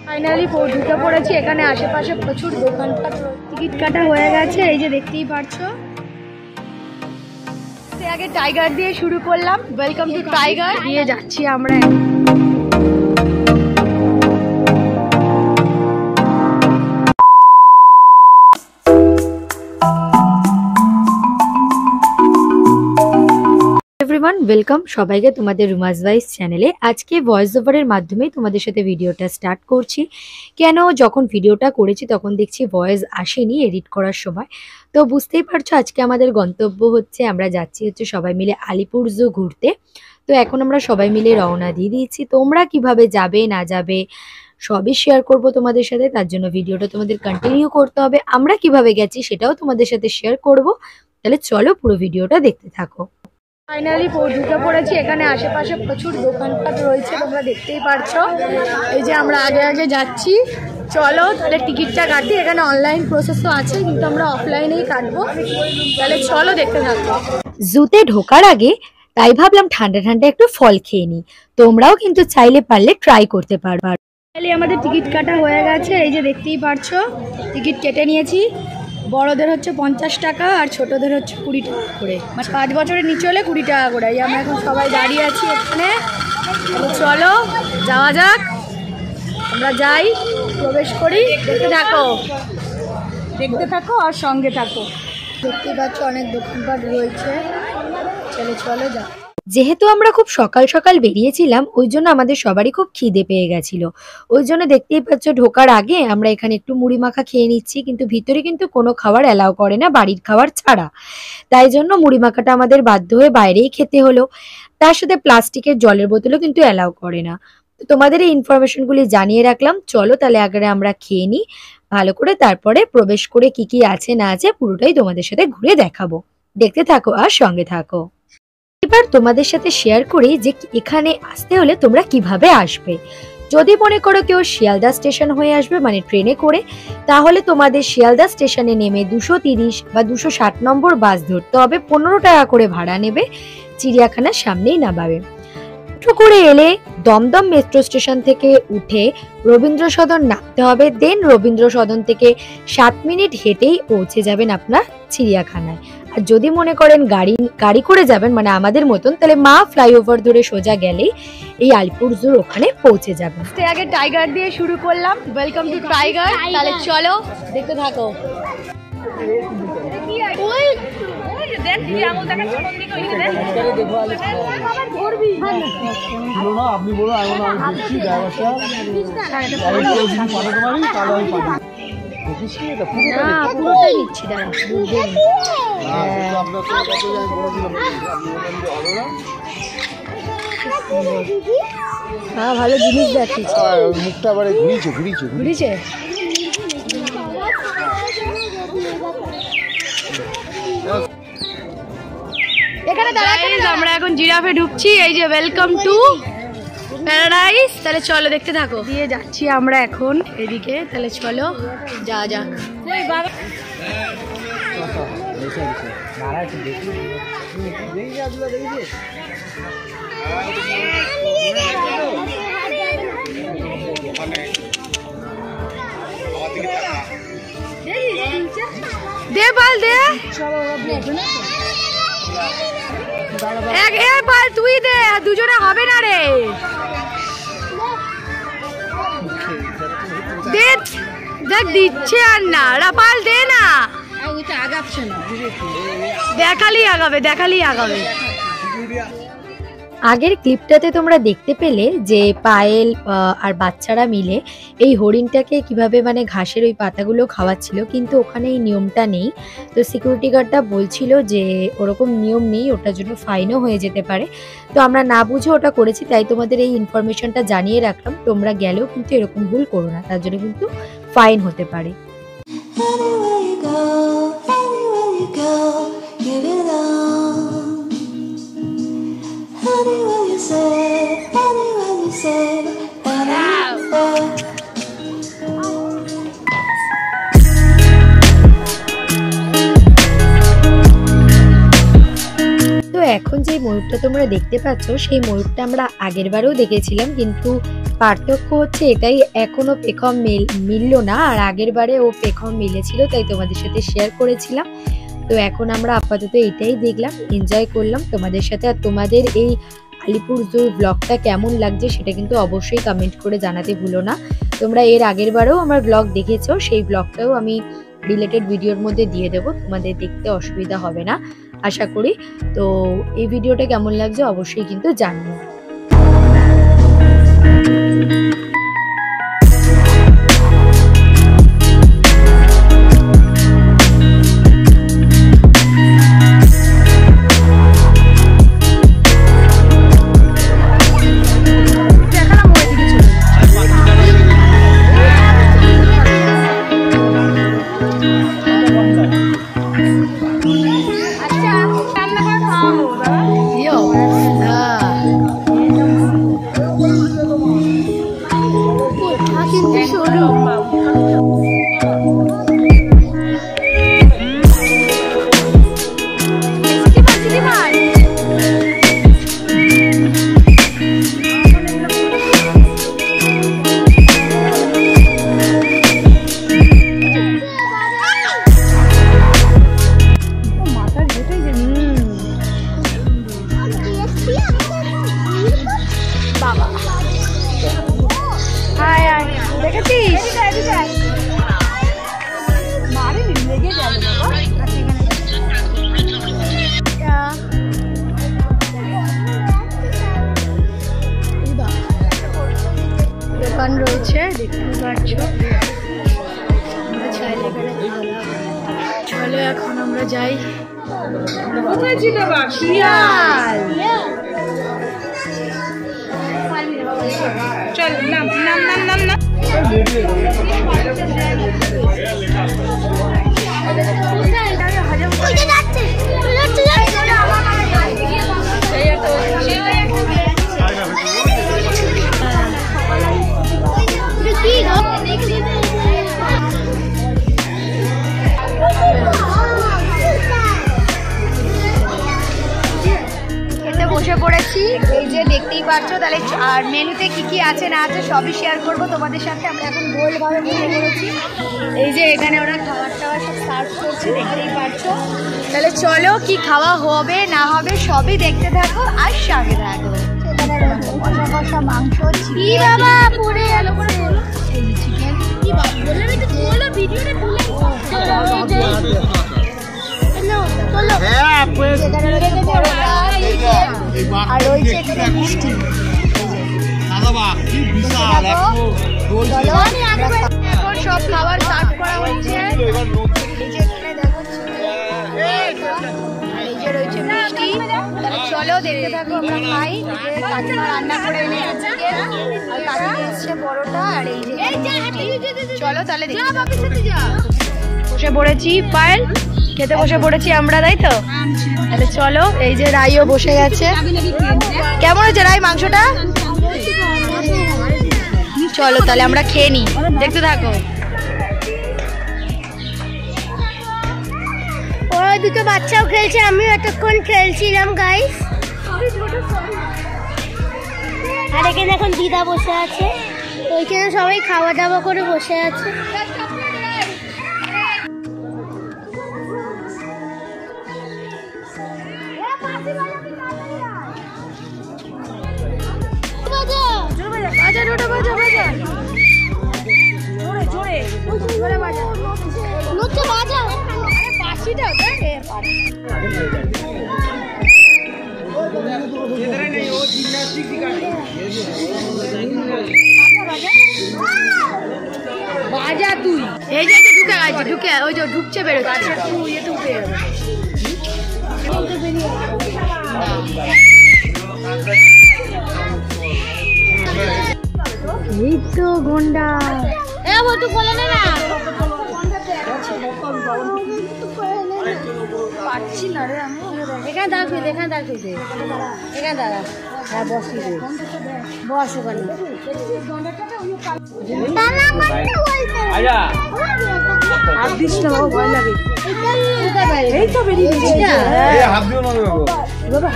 Finally ঢুকে পড়েছি। এখানে আশেপাশে প্রচুর দোকানপাট, টিকিট কাটা হয়ে গেছে, এই যে দেখতেই পারছো। আগে টাইগার দিয়ে শুরু করলাম, ওয়েলকাম টু টাইগার দিয়ে যাচ্ছি আমরা। এভরিওয়ান, ওয়েলকাম সবাইকে তোমাদের রুমাস ভাইস চ্যানেলে। আজকে ভয়েস ওভারের মাধ্যমেই তোমাদের সাথে ভিডিওটা স্টার্ট করছি। কেন, যখন ভিডিওটা করেছি তখন দেখছি ভয়েস আসেনি এডিট করার সময়। তো বুঝতেই পারছো আজকে আমাদের গন্তব্য হচ্ছে, আমরা যাচ্ছি সবাই মিলে আলিপুর জু ঘুরতে। তো এখন আমরা সবাই মিলে রওনা দিয়ে দিয়েছি। তোমরা কিভাবে যাবে না যাবে সবই শেয়ার করব তোমাদের সাথে, তার জন্য ভিডিওটা তোমাদের কন্টিনিউ করতে হবে। আমরা কিভাবে গেছি সেটাও তোমাদের সাথে শেয়ার করব। তাহলে চলো পুরো ভিডিওটা দেখতে থাকো। ফাইনালি ঢুকে পড়েছি। এখানে আশেপাশে প্রচুর দোকানপাট রয়েছে, তোমরা দেখতেই পারছো। এই যে আমরা আগে আগে যাচ্ছি, চলো তাহলে টিকিটটা কাটি। এখানে অনলাইন প্রসেস তো আছে, কিন্তু আমরা অফলাইনেই কাটবো। তাহলে চলো দেখতে থাকবো। জুতে ঢোকার আগে তাই ভাবলাম ঠান্ডা ঠান্ডা একটু ফল খেয়ে নিই। তোমরাও কিন্তু চাইলে পারলে ট্রাই করতে পারবে। আমাদের টিকিট কাটা হয়ে গেছে, এই যে দেখতেই পারছো টিকিট কেটে নিয়েছি। বড়দের হচ্ছে 50 টাকা আর ছোটদের হচ্ছে 20 টাকা করে। 5 বছরের নিচে হলে 20 টাকা করে। এই আমরা এখন সবাই দাঁড়িয়ে আছি এখানে। চলো যাওয়া যাক, আমরা যাই, প্রবেশ করি। দেখতে থাকো আর সঙ্গে থাকো। দেখতেই পাচ্ছ অনেক দোকানপাট রয়েছে। চলো যাও। যেহেতু আমরা খুব সকাল সকাল বেরিয়েছিলাম, ওই জন্য আমাদের সবারই খুব খিদে পেয়ে গেছিল। ওই জন্য দেখতেই পাচ্ছ ঢোকার আগে আমরা এখানে একটু মুড়ি মাখা খেয়ে নিচ্ছি, কিন্তু ভিতরে কিন্তু কোনো খাবার অ্যালাউ করে না বাড়ির খাবার ছাড়া। তাই জন্য মুড়ি মাখাটা আমাদের বাধ্য হয়ে বাইরেই খেতে হলো। তার সাথে প্লাস্টিকের জলের বোতলও কিন্তু অ্যালাউ করে না। তো তোমাদের এই ইনফরমেশনগুলি জানিয়ে রাখলাম। চলো তাহলে আগে আমরা খেয়ে নিই ভালো করে, তারপরে প্রবেশ করে কি কি আছে না আছে পুরোটাই তোমাদের সাথে ঘুরে দেখাবো। দেখতে থাকো আর সঙ্গে থাকো। এবার তোমাদের সাথে শেয়ার করি যে এখানে আসতে হলে তোমরা কিভাবে আসবে। যদি মনে করো কেউ শিয়ালদা স্টেশন হয়ে আসবে মানে ট্রেনে করে, তাহলে তোমাদের শিয়ালদা স্টেশনে নেমে 230 বা 260 নম্বর বাস ধরতে হবে। 15 টাকা করে ভাড়া নেবে, চিড়িয়াখানার সামনেই নামাবে। মেট্রো করে এলে দমদম মেট্রো স্টেশন থেকে উঠে রবীন্দ্র সদন নামতে হবে। দেন রবীন্দ্র সদন থেকে 7 মিনিট হেঁটেই পৌঁছে যাবেন আপনার চিড়িয়াখানায়। আর যদি মনে করেন গাড়ি করে যাবেন মানে আমাদের মতন, তাহলে মা ফ্লাইওভার ধরে সোজা গেলেই এই আলিপুর জুর ওখানে পৌঁছে যাবেন। আগে টাইগার দিয়ে শুরু করলাম, ওয়েলকাম টু টাইগার। তাহলে চলো দেখতে থাকো। আপনি বলুন, আমি দিচ্ছি ড্রাইভারটা ভালো জিনিস দেখিস। মুখটা আবার ঘুরিয়েছে। এখানে আমরা এখন জিরাফে ঢুকছি। এই যে ওয়েলকাম টু প্যারাডাইস। তাহলে চলো দেখতে থাকো। দিয়ে যাচ্ছি আমরা এখন এদিকে, তাহলে চলো যা যাক। দে বাল দে, বাল তুই দে, দুজনে হবে না রে। দেখ দিচ্ছে আর না, রাপাল দে না। দেখালি আগাবে। আগের ক্লিপটাতে তোমরা দেখতে পেলে যে পায়েল আর বাচ্চারা মিলে এই হরিণটাকে কিভাবে মানে ঘাসের ওই পাতাগুলো খাওয়াচ্ছিল, কিন্তু ওখানে এই নিয়মটা নেই। তো সিকিউরিটি গার্ডটা বলছিল যে ওরকম নিয়ম নেই, ওটার জন্য ফাইনও হয়ে যেতে পারে। তো আমরা না বুঝে ওটা করেছি, তাই তোমাদের এই ইনফরমেশনটা জানিয়ে রাখলাম। তোমরা গেলেও কিন্তু এরকম ভুল করো না, তার জন্য কিন্তু ফাইন হতে পারে। এখন যে ময়ূরটা তোমরা দেখতে পাচ্ছ, সেই ময়ূরটা আমরা আগের বারেও দেখেছিলাম, কিন্তু পার্থক্য হচ্ছে এটাই, এখনো পেখম মিললো না, আর আগের বারে ও পেখম মিলেছিল তাই তোমাদের সাথে শেয়ার করেছিলাম। তো এখন আমরা আপাতত এটাই দেখলাম, এনজয় করলাম তোমাদের সাথে। আর তোমাদের এই আলিপুর জুর ব্লগটা কেমন লাগছে সেটা কিন্তু অবশ্যই কমেন্ট করে জানাতে ভুলো না। তোমরা এর আগের বারেও আমার ব্লগ দেখেছো, সেই ব্লগটাও আমি রিলেটেড ভিডিওর মধ্যে দিয়ে দেবো, তোমাদের দেখতে অসুবিধা হবে না আশা করি। তো এই ভিডিওটা কেমন লাগছে অবশ্যই কিন্তু জানিও। দোকান রয়েছে দেখতে পাচ্ছ, চলো এখন আমরা যাই। চল নাম নাম নাম নাম নাম বসে পড়েছি, এই যে দেখতেই পাচ্ছ। তাহলে আর মেনুতে কি কি আছে না আছে সবই শেয়ার করব তোমাদের সাথে। আমরা এখন গোলভাবে বসে পড়েছি, এই যে এখানে ওরা খাবার টাবার সব সার্ভ করছে দেখতেই পাচ্ছ। তাহলে চলো কি খাওয়া হবে না হবে সবই দেখতে থাকো আর সঙ্গে থাকো। এখানে রয়েছে কষা কষা মাংস, চিকেন, আর রয়েছে এখানে মিষ্টি। এখন সব খাবার সার্ভ করা হচ্ছে, এই যে রয়েছে মিষ্টি। তাহলে চলো দেখতে থাকো, আমরা খাই। কাকিমা রান্না করে এনেছে চিকেন, আর কাকিমা এসছে পরোটা, আর এই যে চলো তাহলে দেখতে থাকো। বসে পড়েছি, পায়েল খেতে বসে পড়েছি আমরা, তাই তো? তাহলে চলো, এই যে রাইও বসে গেছে। কেমন হয়েছে রাই মাংসটা? চলো তাহলে আমরা খেয়ে নিই, দেখতে থাকো। ওরা দুটো বাচ্চাও খেলছে, আমিও এতক্ষণ খেলছিলাম গাইস। আর এখানে এখন দিদা বসে আছে, ওইখানে সবাই খাওয়া দাওয়া করে বসে আছে। বাজা তুই, এই যে ঢুকে গেছে, ঢুকে ওই যে ঢুকছে বেরোচ্ছে, তুই এ তো উঠে যাবে। এই তো গন্ডা, তুই বলে না পাচ্ছি না রে আমি। এখানে দাঁড়িয়ে এখানে দাঁড়িয়ে এখানে দাঁড়া। হ্যাঁ বসি রে, বস ওখানে। হাত দিস না, ভয় লাগে। এই তো বেরিয়ে হাত দিও না,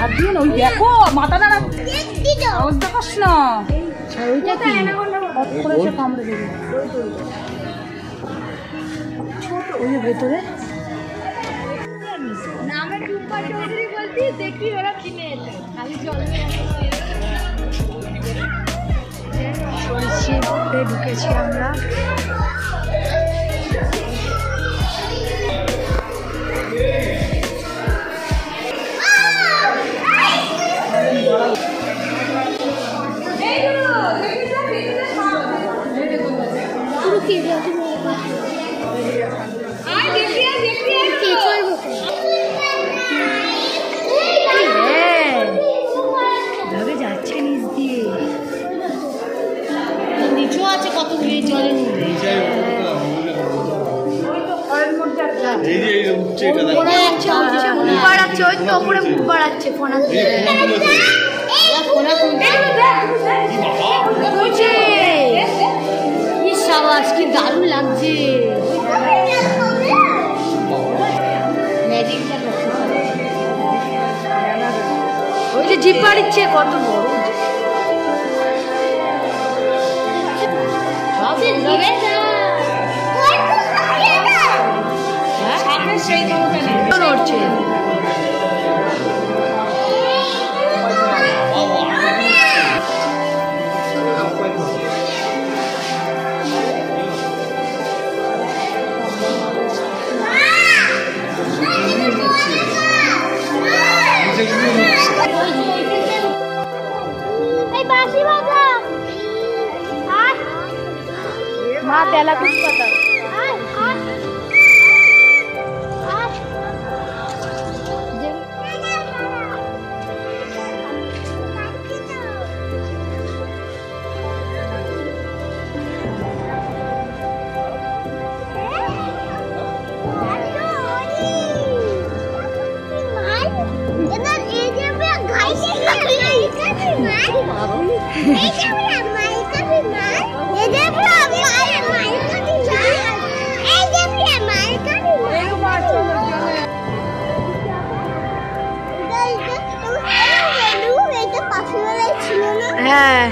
হাত দিও না, ওই দেখো মাথা নাড়া, আওয়াজ দেখাস না। আর ওইটা কি অফ করেছে কামড়ে দেবে ওই যে ভেতরে নামে টুম্পা চৌধুরী বলতি দেখি ওরা কিনে এসে খালি জল সরিষে ঢুকেছি আমরা। যাচ্ছে নিচ দিয়ে নিচু আছে কতগুলি জলের মধ্যে মুখ বাড়াচ্ছে ওই তো উপরে মুখ বাড়াচ্ছে ফোন আসছে সাবাস কি দারুণ লাগছে ওই যে জিপ বাড়িচ্ছে কত বড় নড়ছে মা তেলা কুচ পাতা হ্যাঁ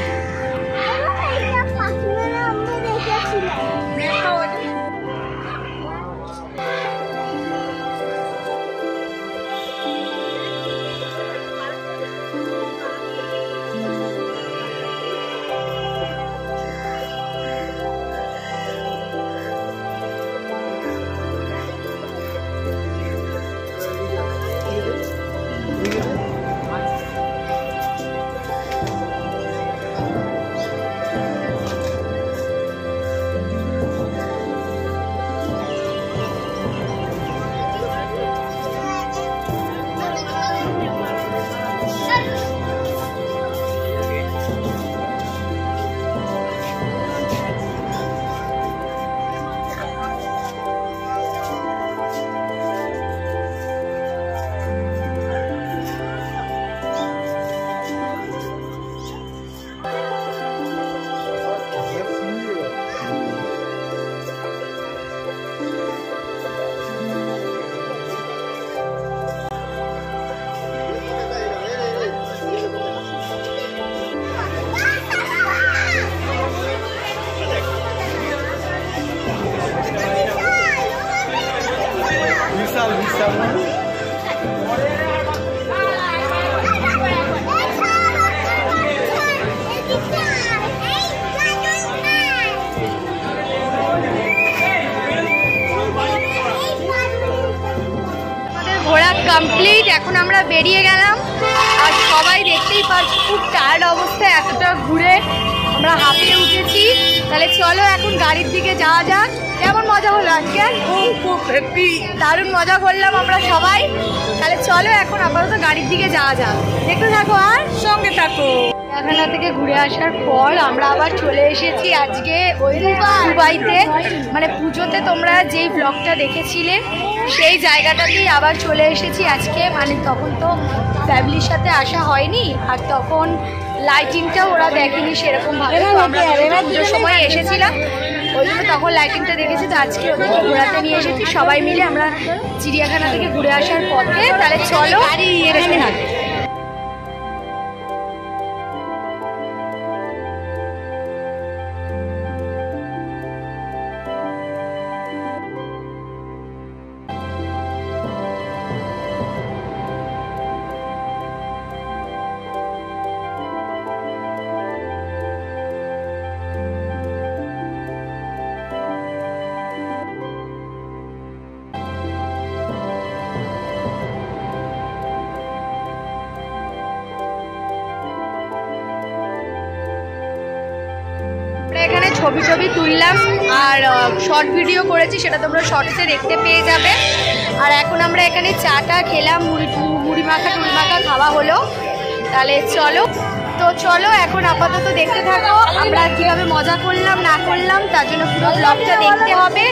ঘোরা কমপ্লিট। এখন আমরা বেরিয়ে গেলাম আর সবাই দেখতেই পাচ্ছি খুব টায়ার্ড অবস্থায় এতটা ঘুরে আমরা হাঁপিয়ে উঠেছি। তাহলে চলো এখন গাড়ির দিকে যাওয়া যাক। কেমন মজা হলো আজকে? খুব হ্যাপি, দারুণ মজা করলাম আমরা সবাই। তাহলে চলো এখন আপাতত গাড়ির দিকে যাওয়া যাক। দেখতে থাকো আর সঙ্গে থাকো। চিড়িয়াখানা থেকে ঘুরে আসার পর আমরা আবার চলে এসেছি আজকে ওই দুবাইতে, মানে পুজোতে তোমরা যেই ব্লগটা দেখেছিলে সেই জায়গাটাতেই আবার চলে এসেছি আজকে। মানে তখন তো ফ্যামিলির সাথে আসা হয়নি আর তখন লাইটিংটা ওরা দেখেনি সেরকমভাবে, আমরা পুজোর সময় এসেছিলাম ওই জন্য তখন লাইটিংটা দেখেছি। তো আজকে ওদেরকে ঘোরাতে নিয়ে এসেছি সবাই মিলে আমরা চিড়িয়াখানা থেকে ঘুরে আসার পথে। তাহলে চলো এখানে থাকি। ছবি টবি তুললাম আর শর্ট ভিডিও করেছি, সেটা তোমরা শর্টসে দেখতে পেয়ে যাবে। আর এখন আমরা এখানে চাটা খেলাম, মুড়ি মাখা টুড়ি মাখা খাওয়া হলো। তাহলে চলো এখন আপাতত দেখতে থাকো আমরা কিভাবে মজা করলাম না করলাম, তার জন্য পুরো ব্লগটা দেখতে হবে।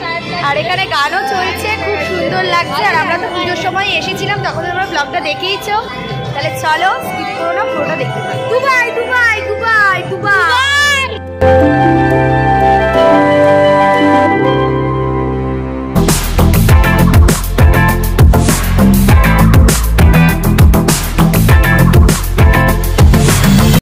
আর এখানে গানও চলছে, খুব সুন্দর লাগছে। আর আমরা তো পুজোর সময় এসেছিলাম, তখন তোমরা ব্লগটা দেখেইছো। তাহলে চলো স্কিপ করো না, পুরোটা দেখতে থাকো। Dubai Dubai Dubai Dubai.